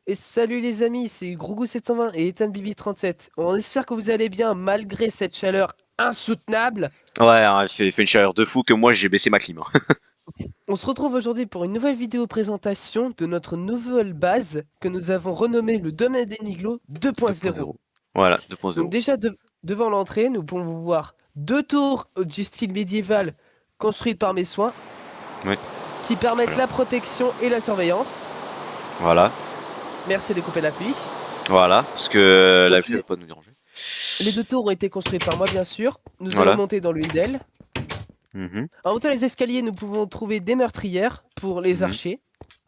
Et salut les amis, c'est Grougou720 et Ethan Bibi37. On espère que vous allez bien malgré cette chaleur insoutenable. Ouais, hein, il fait une chaleur de fou que moi j'ai baissé ma clim, hein. On se retrouve aujourd'hui pour une nouvelle vidéo présentation de notre nouvelle base que nous avons renommée le domaine des Niglo 2.0. 2.0. Voilà, Donc 2.0. déjà devant l'entrée, nous pouvons voir deux tours du style médiéval construites par mes soins Oui, qui permettent voilà. la protection et la surveillance. Voilà, Merci de couper la pluie. voilà, parce que la Donc pluie va pas nous déranger. les deux tours ont été construites par moi bien sûr. Nous allons Voilà. monter dans l'une d'elles. Mhm, En montant les escaliers, nous pouvons trouver des meurtrières pour les mhm. archers.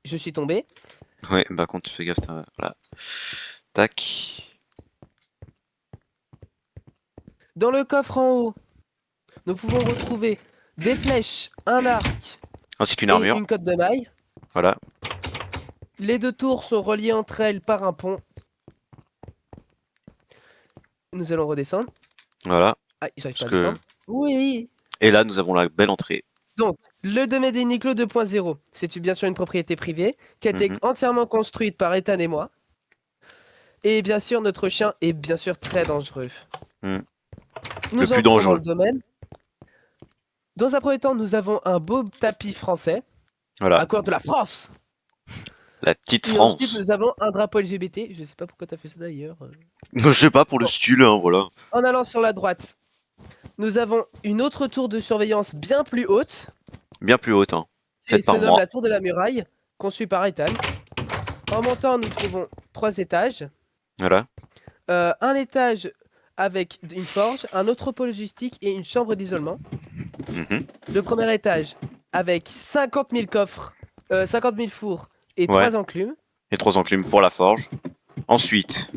Je suis tombé. Ouais, bah contre, fais gaffe, voilà. Tac. Dans le coffre en haut, nous pouvons retrouver des flèches, un arc Ainsi qu'une et armure. une cotte de mailles. Voilà. Les deux tours sont reliées entre elles par un pont. Nous allons redescendre. Voilà. Ah, j'arrive Parce pas à que... descendre. Oui. Et là, nous avons la belle entrée. Donc, le domaine des Niclos 2.0, c'est bien sûr une propriété privée qui a été Mhm, entièrement construite par Ethan et moi. Et bien sûr, notre chien est bien sûr très dangereux. mhm. Le Nous plus entrons dans le dangereux. domaine. Dans un premier temps, nous avons un beau tapis français, Voilà. à couleur de la France. La petite Et ensuite, France. nous avons un drapeau LGBT. Je sais pas pourquoi t'as fait ça d'ailleurs. Je sais pas, pour le Bon. style, hein, voilà. En allant sur la droite, nous avons une autre tour de surveillance bien plus haute. Bien plus haute, hein. Et Faite se par nomme moi. la tour de la muraille, conçue par Ethan. En montant, nous trouvons 3 étages. Voilà. Un étage avec une forge, un autre pôle logistique et une chambre d'isolement. Mhm. Le premier étage avec 50 000 coffres, 50 000 fours et Ouais. 3 enclumes. Et 3 enclumes pour la forge. Ensuite,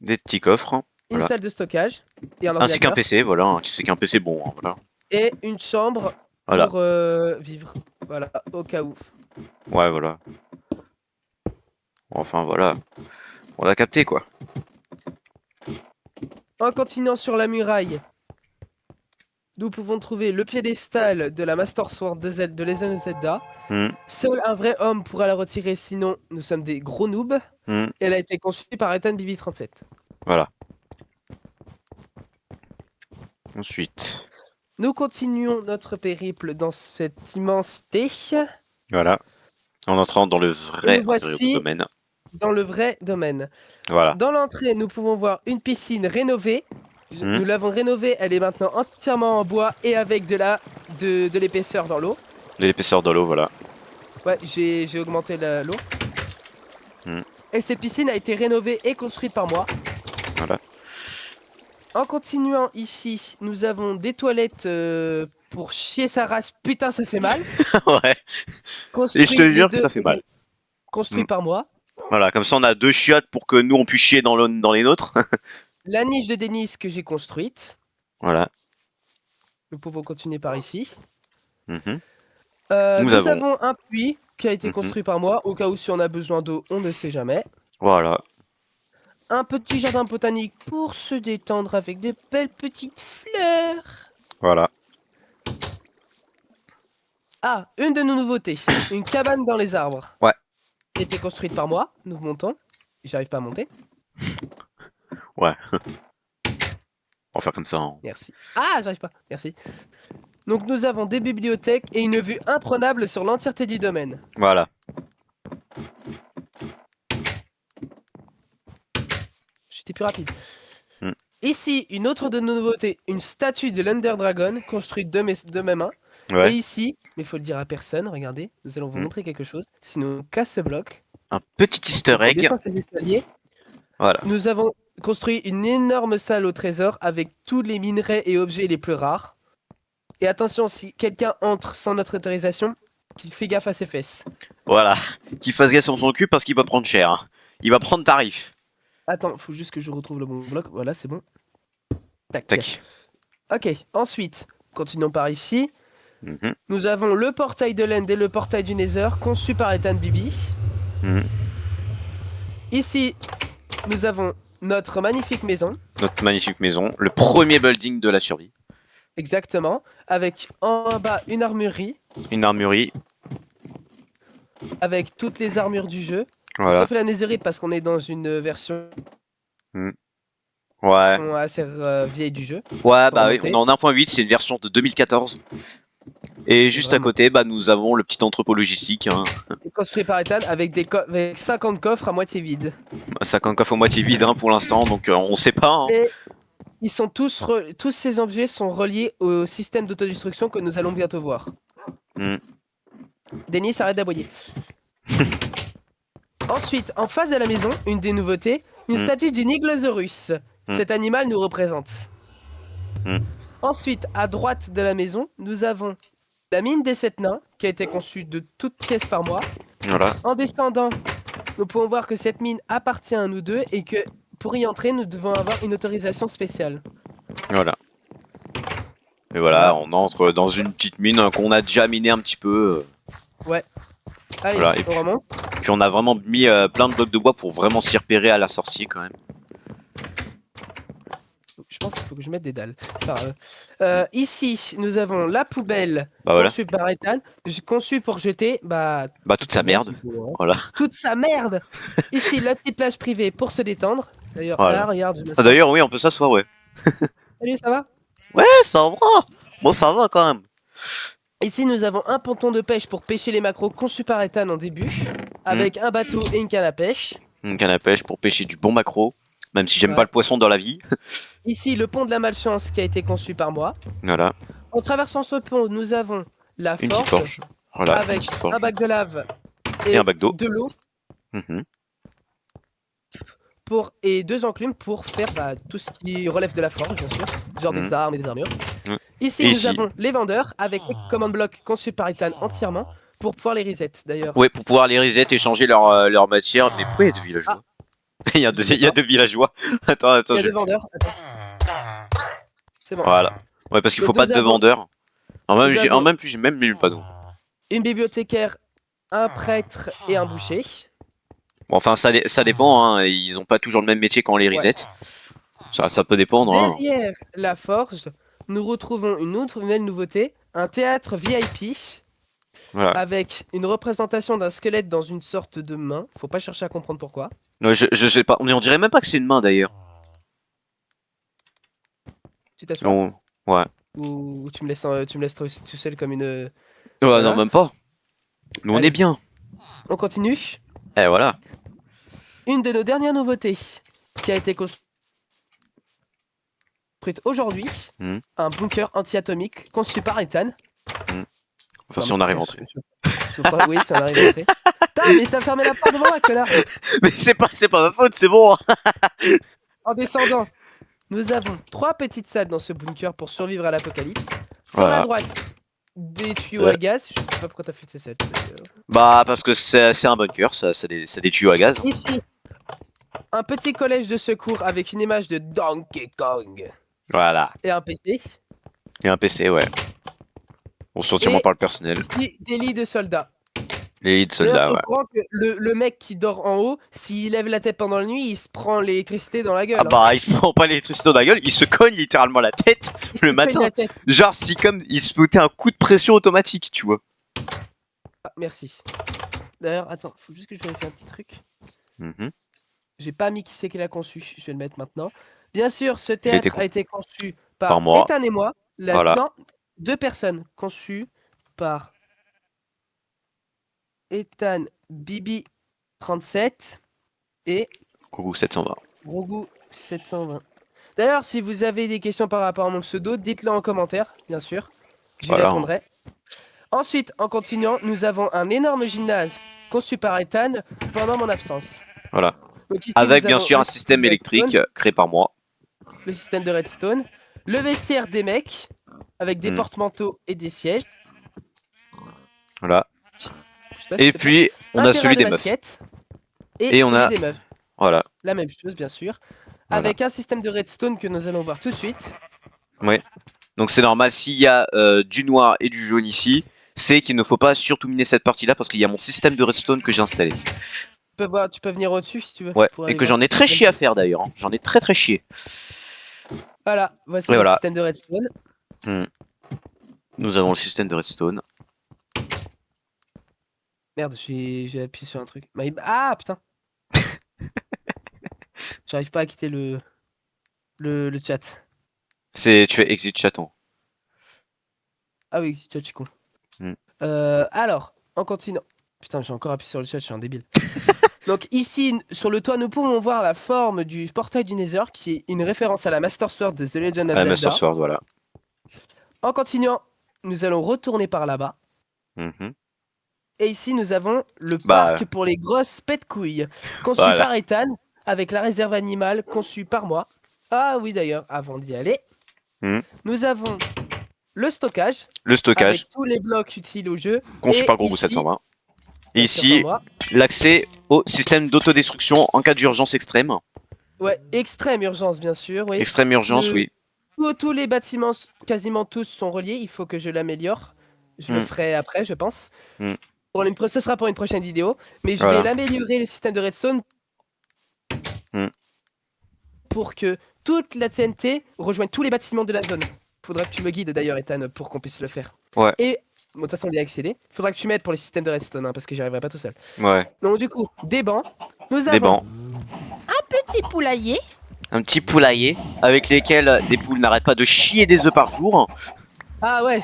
des petits coffres, hein. Une Voilà. salle de stockage et un Ainsi qu'un ordinateur. PC, voilà, c'est qu'un PC bon, hein, voilà. Et une chambre Voilà. pour vivre. Voilà, au cas où. Ouais, voilà. Enfin, voilà. On a capté, quoi. En continuant sur la muraille, nous pouvons trouver le piédestal de la Master Sword de Legend of Zelda. Hmm, Seul un vrai homme pourra la retirer, sinon nous sommes des gros noobs. hmm, Elle a été conçue par Ethan BB37. voilà. Ensuite, Nous continuons notre périple dans cette immensité. voilà. En entrant dans le Et vrai nous intérieur du voici domaine. dans le vrai domaine. Voilà. Dans l'entrée, nous pouvons voir une piscine rénovée. Hmm, Nous l'avons rénovée, elle est maintenant entièrement en bois et avec de l'épaisseur dans l'eau. de l'épaisseur de l'eau, voilà. Ouais, j'ai augmenté l'eau. Hmm, Et cette piscine a été rénovée et construite par moi. voilà. En continuant ici, nous avons des toilettes pour chier sa race. Putain, ça fait mal. Ouais. Et je Construit te les jure que deux, ça fait mal. construit Hmm, par moi. voilà, comme ça on a deux chiottes pour que nous on puisse chier dans les nôtres. La niche de Denis que j'ai construite. Voilà. Nous pouvons continuer par ici. Mhm. Nous Nous avons. avons un puits qui a été Mhm. construit par moi, au cas où si on a besoin d'eau, on ne sait jamais. Voilà. Un petit jardin botanique pour se détendre avec de belles petites fleurs. Voilà. Ah, une de nos nouveautés. Une cabane dans les arbres. Ouais. Qui a été construite par moi. Nous montons. J'arrive pas à monter. Ouais. On va faire comme ça, hein. Merci. Ah, j'arrive pas. Merci. Donc nous avons des bibliothèques et une vue imprenable sur l'entièreté du domaine. Voilà. J'étais plus rapide. Hmm. Ici, une autre de nos nouveautés, une statue de l'Under Dragon construite de mes mains. Et Ouais. ici, mais il faut le dire à personne, regardez, nous allons vous Hmm. montrer quelque chose. Sinon, on casse ce bloc. Un petit easter Donc on egg. descend ces escaliers. Voilà. Nous avons construit une énorme salle au trésor avec tous les minerais et objets les plus rares. Et attention, si quelqu'un entre sans notre autorisation, qu'il fait gaffe à ses fesses. Voilà. Qu'il fasse gaffe sur son cul parce qu'il va prendre cher, hein. Il va prendre tarif. Attends, faut juste que je retrouve le bon bloc. Voilà, c'est bon. Tac. Tac. Ok, ensuite, continuons par ici. Mhm. Nous avons le portail de l'End et le portail du Nether, conçu par Ethan Bibi. Mhm. Ici, nous avons notre magnifique maison. Notre magnifique maison. Le premier building de la survie. Exactement. Avec en bas une armurerie. Une armurerie. avec toutes les armures du jeu. Voilà. On fait la netherite parce qu'on est dans une version Ouais. assez vieille du jeu. Ouais, bah oui, remonter. on est en 1.8, c'est une version de 2014. Et juste à côté, bah nous avons le petit entrepôt logistique. Hein. Construit par Ethan avec, avec 50 coffres à moitié vides. 50 coffres à moitié vide hein, pour l'instant, donc on sait pas. Hein. Et ils sont tous ces objets sont reliés au système d'autodestruction que nous allons bientôt voir. Denis, arrête d'aboyer. Ensuite, en face de la maison, une des nouveautés, une statue du Niglosaurus. Cet animal nous représente. Ensuite, à droite de la maison, nous avons la mine des 7 nains, qui a été conçue de toutes pièces par moi. Voilà. En descendant, nous pouvons voir que cette mine appartient à nous deux et que pour y entrer, nous devons avoir une autorisation spéciale. Voilà. Et voilà, on entre dans une petite mine qu'on a déjà minée un petit peu. Ouais. Allez, voilà. on remonte. Puis on a vraiment mis plein de blocs de bois pour vraiment s'y repérer à la sortie quand même. Je pense qu'il faut que je mette des dalles. C'est pas grave. Ici, nous avons la poubelle conçue par Ethan, conçue pour jeter toute sa merde. Voilà. Toute sa merde. Ici, la petite plage privée pour se détendre. D'ailleurs, voilà. là, regarde. D'ailleurs, oui, on peut s'asseoir, ouais. Salut, ça va? Ouais, ça va. Bon, ça va quand même. Ici, nous avons un ponton de pêche pour pêcher les maquereaux conçu par Ethan en début, avec un bateau et une canne à pêche. Une canne à pêche pour pêcher du bon maquereau, même si j'aime pas le poisson dans la vie. Ici, le pont de la malchance qui a été conçu par moi. Voilà. En traversant ce pont, nous avons la forge, petite forge. Voilà, avec un bac de lave et un bac d'eau. de l'eau. Et 2 enclumes pour faire tout ce qui relève de la forge, bien sûr, genre des armes et des armures. Ici, nous avons les vendeurs avec les command blocks conçus par Ethan entièrement pour pouvoir les reset d'ailleurs. Ouais, pour pouvoir les reset et changer leur matière. Mais pourquoi il y a 2 villageois? Il y a 2 villageois. Attends. Il y a 2 vendeurs. C'est bon. Voilà. Ouais, parce qu'il faut pas de vendeurs. En même plus, j'ai même mis le panneau. Une bibliothécaire, un prêtre et un boucher. Bon, enfin, ça dépend, hein. Ils ont pas toujours le même métier quand on les reset. Ça peut dépendre. Derrière la forge, nous retrouvons une autre nouvelle nouveauté, un théâtre VIP. Voilà. Avec une représentation d'un squelette dans une sorte de main. Faut pas chercher à comprendre pourquoi. Non, je sais pas. Mais on dirait même pas que c'est une main d'ailleurs. Tu t'assois? Ouais. Ou tu me laisses tout seul comme une... Ouais, voilà. Non, même pas. Nous, on est bien. On continue. Et voilà. Une de nos dernières nouveautés qui a été construite aujourd'hui. Un bunker anti-atomique conçu par Ethan. Enfin, si on arrive à entrer. Oui, si on arrive à entrer. Putain, mais t'as fermé la porte devant moi, connard. Mais c'est pas ma faute, c'est bon. En descendant, nous avons 3 petites salles dans ce bunker pour survivre à l'apocalypse. Sur la droite, des tuyaux à gaz. Je sais pas pourquoi t'as fait ces salles. Bah, parce que c'est un bunker, c'est des tuyaux à gaz. Ici, un petit collège de secours avec une image de Donkey Kong. Voilà. Et un PC. Et un PC, ouais. On se sûrement par le personnel. Ici, des lits de soldats. Les lits de soldats, ouais. Que le mec qui dort en haut, s'il lève la tête pendant la nuit, il se prend l'électricité dans la gueule. Ah bah, il se prend pas l'électricité dans la gueule, il se cogne littéralement la tête le matin. Genre, si comme il se foutait un coup de pression automatique, tu vois. Ah, merci. D'ailleurs, attends, faut juste que je vérifie un petit truc. J'ai pas mis qui c'est qui l'a conçu, je vais le mettre maintenant. Bien sûr, ce théâtre a été conçu par Ethan et moi. Non, 2 personnes conçues par Ethan Bibi 37 et Grogu 720. Grogu 720. D'ailleurs, si vous avez des questions par rapport à mon pseudo, dites-le en commentaire, bien sûr. J'y répondrai. Ensuite, en continuant, nous avons un énorme gymnase conçu par Ethan pendant mon absence. Voilà. Ici, avec bien sûr un système électrique créé par moi. Le système de redstone. Le vestiaire des mecs avec des porte-manteaux et des sièges. Voilà. Et puis, on a celui des meufs. Et on a des meufs. Voilà. La même chose, bien sûr. Avec un système de redstone que nous allons voir tout de suite. Oui. Donc c'est normal, s'il y a du noir et du jaune ici, c'est qu'il ne faut pas surtout miner cette partie-là parce qu'il y a mon système de redstone que j'ai installé. Tu peux venir au-dessus si tu veux. Ouais, et que j'en ai très chié à faire d'ailleurs. Hein. J'en ai très chié. Voilà, voici le système de redstone. Nous avons le système de redstone. Merde, j'ai appuyé sur un truc. Ah putain. J'arrive pas à quitter le chat. Tu fais exit chaton. Ah oui, exit chat, je suis con. Hmm. Alors, en continuant. Putain, j'ai encore appuyé sur le chat, je suis un débile. Donc ici, sur le toit, nous pouvons voir la forme du portail du Nether, qui est une référence à la Master Sword de The Legend of Zelda. La Master Sword, voilà. En continuant, nous allons retourner par là-bas. Et ici, nous avons le parc pour les grosses pets de couilles, conçu par Ethan, avec la réserve animale conçue par moi. Ah oui, d'ailleurs, avant d'y aller, nous avons le stockage. Avec tous les blocs utiles au jeu. Conçu par Grogu 720. Et ici, l'accès au système d'autodestruction en cas d'urgence extrême. Ouais, extrême urgence, bien sûr. Oui. Extrême urgence, oui. Tous les bâtiments, quasiment tous, sont reliés. Il faut que je l'améliore. Je le ferai après, je pense. Ce sera pour une prochaine vidéo. Mais je vais l'améliorer, le système de redstone, pour que toute la TNT rejoigne tous les bâtiments de la zone. Faudra que tu me guides d'ailleurs, Ethan, pour qu'on puisse le faire. Ouais. Et, de toute façon, on y a accédé. Faudra que tu m'aides pour les systèmes de redstone, hein, parce que j'y arriverai pas tout seul. Ouais. Donc, du coup, des bancs. Nous avons un petit poulailler. Un petit poulailler avec lesquels des poules n'arrêtent pas de chier des œufs par jour. Ah ouais,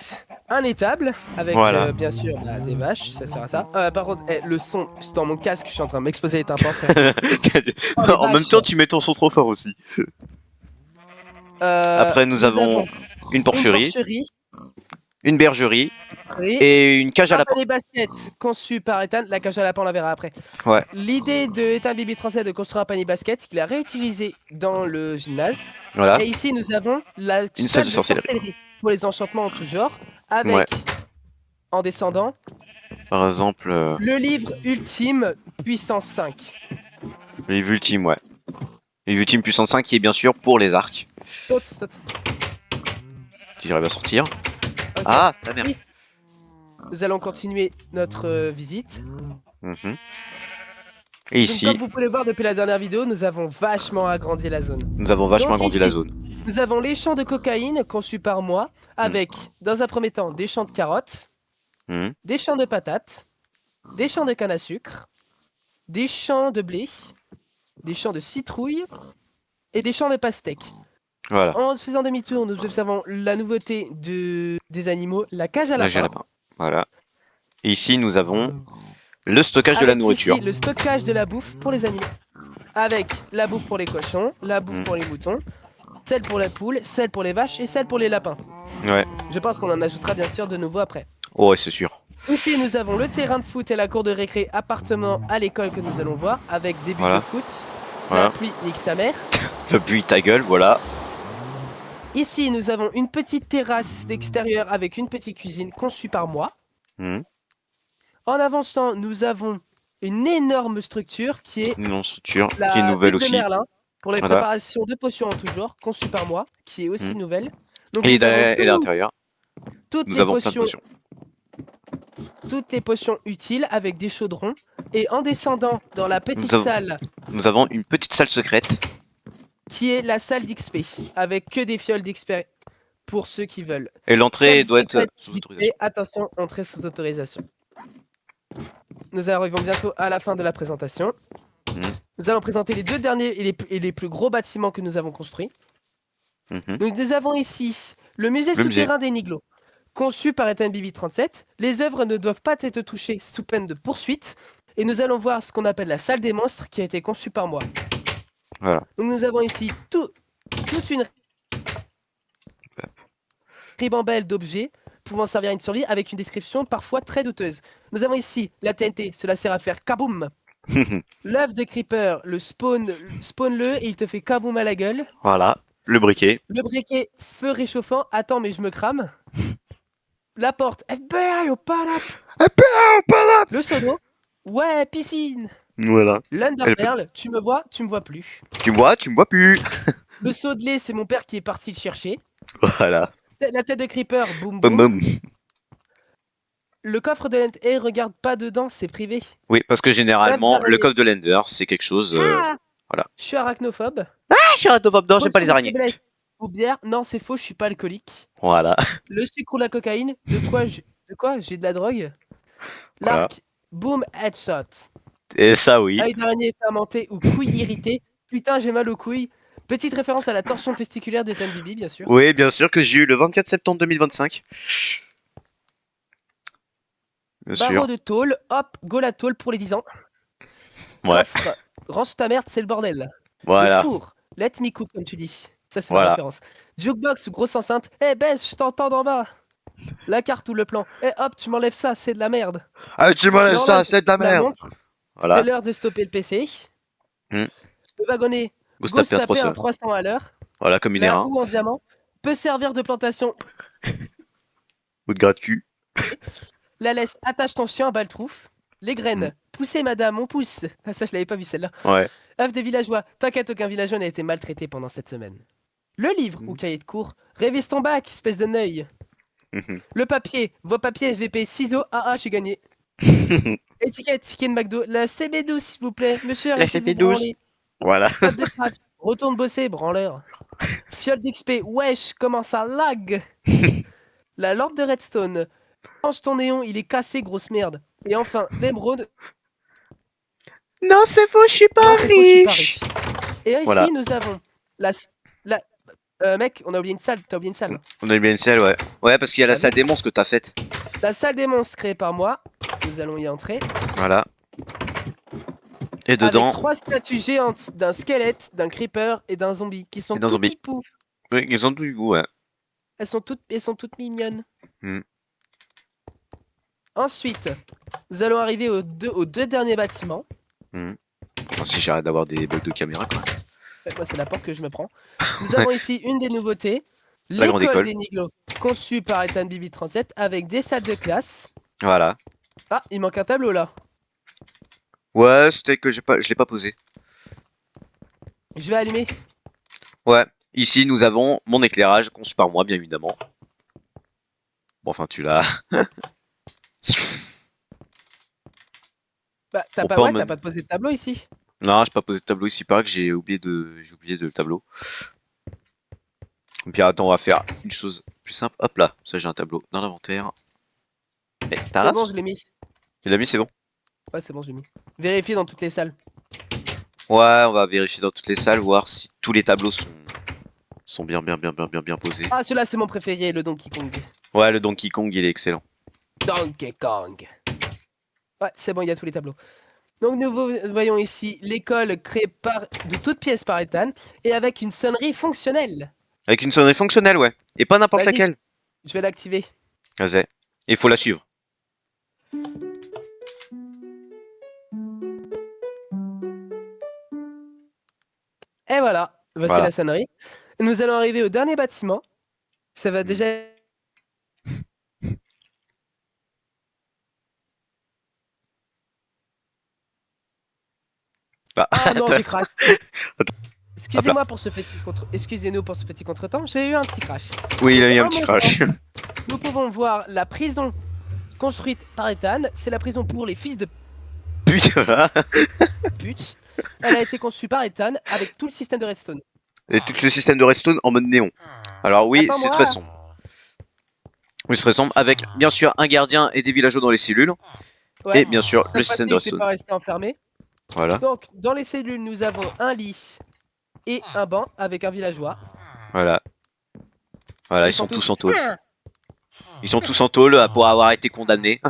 un étable avec bien sûr des vaches, ça sert à ça. Par contre, le son dans mon casque, je suis en train de m'exposer les tympans. En même temps, tu mets ton son trop fort aussi. Après, nous avons une porcherie, une bergerie et une cage à lapin. Les baskets conçues par Ethan. La cage à lapin, on la verra après. Ouais. L'idée de Ethan BB37 de construire un panier basket qu'il a réutilisé dans le gymnase. Voilà. Et ici, nous avons une salle de sorcellerie pour les enchantements en tout genre, avec, en descendant, par exemple, le livre ultime puissance 5. Le livre ultime, ouais. Le livre ultime puissance 5 qui est bien sûr pour les arcs. Saute. Si j'arrive à sortir. Okay. Ah, ta merde. Nous allons continuer notre visite. Et ici, comme vous pouvez le voir depuis la dernière vidéo, nous avons vachement agrandi la zone. Nous avons les champs de cocaïne conçus par moi, avec, dans un premier temps, des champs de carottes, des champs de patates, des champs de canne à sucre, des champs de blé, des champs de citrouille et des champs de pastèques. Voilà. En faisant demi-tour, nous observons la nouveauté des animaux, la cage à lapin. Voilà. Et ici, nous avons le stockage de la nourriture. Ici, le stockage de la bouffe pour les animaux. Avec la bouffe pour les cochons, la bouffe pour les moutons, celle pour la poule, celle pour les vaches et celle pour les lapins. Ouais. Je pense qu'on en ajoutera bien sûr de nouveau après. Oh, ouais, c'est sûr. Ici, nous avons le terrain de foot et la cour de récré appartement à l'école que nous allons voir, avec des buts de foot. La pluie nique sa mère. La pluie ta gueule, voilà. Ici, nous avons une petite terrasse d'extérieur avec une petite cuisine conçue par moi. En avançant, nous avons une énorme structure qui est nouvelle aussi. De Merlin, pour les préparations de potions en tout genre, conçue par moi, qui est aussi nouvelle. Donc, et l'intérieur, nous avons plein de potions. Toutes les potions utiles avec des chaudrons. Et en descendant dans la petite salle... Nous avons une petite salle secrète. Qui est la salle d'XP, avec que des fioles d'XP pour ceux qui veulent. Et l'entrée doit être sous autorisation. Et attention, entrée sous autorisation. Nous arrivons bientôt à la fin de la présentation. Nous allons présenter les deux derniers et les plus gros bâtiments que nous avons construits. Nous avons ici le musée souterrain des Niglo, conçu par Ethan BB37. Les œuvres ne doivent pas être touchées sous peine de poursuite. Et nous allons voir ce qu'on appelle la salle des monstres qui a été conçue par moi. Voilà. Donc nous avons ici toute une ribambelle d'objets pouvant servir à une survie avec une description parfois très douteuse. Nous avons ici la TNT, cela sert à faire kaboum. L'œuf de Creeper, spawn-le et il te fait kaboum à la gueule. Voilà, le briquet. Le briquet, feu réchauffant. Attends, mais je me crame. La porte, FBI, open up. Le seau d'eau, ouais, piscine. Voilà. L'Underpearl, tu me vois plus. Tu me vois plus. Le seau de lait, c'est mon père qui est parti le chercher. Voilà. La tête de Creeper, boum boum. Le coffre de l'Ender, regarde pas dedans, c'est privé. Oui, parce que généralement, le coffre de l'Ender, c'est quelque chose... voilà. Je suis arachnophobe. Ah, je suis arachnophobe, non, j'aime pas les araignées. Ou bière, non, c'est faux, je suis pas alcoolique. Voilà. Le sucre ou la cocaïne, de quoi j'ai de la drogue. L'arc, boom, headshot. Et ça, oui. Œil d'araignée fermenté ou couille irritée. Putain, j'ai mal aux couilles. Petite référence à la torsion testiculaire d'Ethan Bibi, bien sûr. Oui, bien sûr, que j'ai eu le 24 septembre 2025. Bien Barreau sûr. de tôle, hop, go la tôle pour les 10 ans. Ouais. Coffre, range ta merde, c'est le bordel. Voilà. Le four, let me cook, comme tu dis. Ça, c'est ma Voilà. référence. Jukebox ou grosse enceinte. Eh, baisse, je t'entends d'en bas. La carte ou le plan. Eh, hop, tu m'enlèves ça, c'est de la merde. Ah, tu m'enlèves ça, L'horloge, c'est de la la merde. montre. Voilà. C'est l'heure de stopper le PC. Hmm. Le wagonnet, Go go se taper taper à à 300 à l'heure. Voilà, comme une La erreur. houe en diamant peut servir de plantation. Ou de gratte-cul. La laisse, attache ton chien à baltrouf. Les graines, poussez madame, on pousse. Ah, ça, je l'avais pas vu celle-là. Ouais. œuf des villageois, t'inquiète, aucun villageois n'a été maltraité pendant cette semaine. Le livre ou cahier de cours, révise ton bac, espèce de neuil. Le papier, vos papiers SVP, ciseaux, AA, j'ai gagné. Étiquette, ticket de McDo, la CB12 s'il vous plaît, monsieur, La arrêtez de vous CB12. branler. Voilà. Table de craft, retourne bosser, branleur. Fiole d'XP, wesh, comment ça lag. La lampe de redstone, change ton néon, il est cassé, grosse merde. Et enfin, l'émeraude. Non, c'est faux, je suis pas riche. Et ici, Voilà. nous avons la mec, on a oublié une salle, t'as oublié une salle. On a oublié une salle, ouais. Ouais, parce qu'il y a la salle des monstres que t'as faite. La salle des monstres créée par moi, nous allons y entrer. Voilà. Et dedans. Avec 3 statues géantes d'un squelette, d'un creeper et d'un zombie qui sont toutes pipou. Oui, ils ont tout du goût, ouais. Elles sont toutes mignonnes. Ensuite, nous allons arriver aux deux derniers bâtiments. Enfin, si j'arrête d'avoir des bugs de caméra, quoi. Moi, c'est la porte que je me prends. Nous avons ici une des nouveautés. La grande L'école école. des Niglos, conçue par Ethan Bibi 37 avec des salles de classe. Voilà. Ah, il manque un tableau là. Ouais, c'était que je l'ai pas posé. Je vais allumer. Ouais. Ici, nous avons mon éclairage conçu par moi, bien évidemment. Bon, enfin, tu l'as. Bah, t'as pas posé de tableau ici? Non, j'ai pas posé de tableau ici. Pareil que j'ai oublié le tableau. Et puis attends, on va faire une chose plus simple. Hop là, ça j'ai un tableau dans l'inventaire. Eh, c'est bon, je l'ai mis. Tu l'as mis, c'est bon? Ouais, c'est bon, je l'ai mis. Vérifier dans toutes les salles. Ouais, on va vérifier dans toutes les salles, voir si tous les tableaux sont bien posés. Ah, celui-là, c'est mon préféré, le Donkey Kong. Ouais, le Donkey Kong, il est excellent. Donkey Kong. Ouais, c'est bon, il y a tous les tableaux. Donc nous voyons ici l'école créée de toutes pièces par Ethan et avec une sonnerie fonctionnelle. Avec une sonnerie fonctionnelle, ouais. Et pas n'importe laquelle. Je vais l'activer. Vas-y. Il faut la suivre. Et voilà, voici la sonnerie. Nous allons arriver au dernier bâtiment. Ça va déjà... Ah non, j'ai crash. Excusez-moi pour ce petit Excusez-nous pour ce petit contretemps, j'ai eu un petit crash. Oui, il a eu un petit crash. Nous pouvons voir la prison construite par Ethan. C'est la prison pour les fils de pute. Elle a été conçue par Ethan avec tout le système de redstone. Et tout le système de redstone en mode néon. Alors oui, c'est très sombre. Oui, c'est très sombre. Avec bien sûr un gardien et des villageois dans les cellules. Ouais. Et bien sûr le système de redstone. Je ne vais pas rester enfermé. Voilà. Donc dans les cellules, nous avons un lit et un banc avec un villageois. Voilà. Voilà, ils sont tous en tôle. Ils sont tous en tôle pour avoir été condamnés.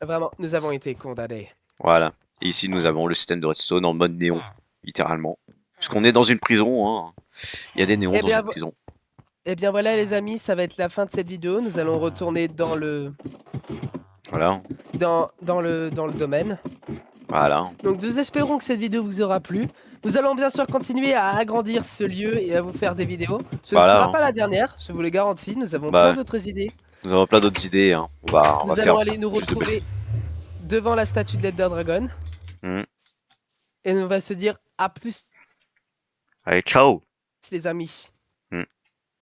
Vraiment, nous avons été condamnés. Voilà. Et ici, nous avons le système de redstone en mode néon, littéralement. Puisqu'on est dans une prison, hein. Il y a des néons dans une prison. Et bien voilà les amis, ça va être la fin de cette vidéo. Nous allons retourner dans le... Voilà. Dans le domaine. Voilà. Donc nous espérons que cette vidéo vous aura plu. Nous allons bien sûr continuer à agrandir ce lieu et à vous faire des vidéos. Ce ne sera pas la dernière, je vous le garantis. Nous avons plein d'autres idées. Nous avons plein d'autres idées. Hein. Nous allons aller nous retrouver devant la statue de l'Elder Dragon. Et on va se dire à plus. Allez, ciao les amis.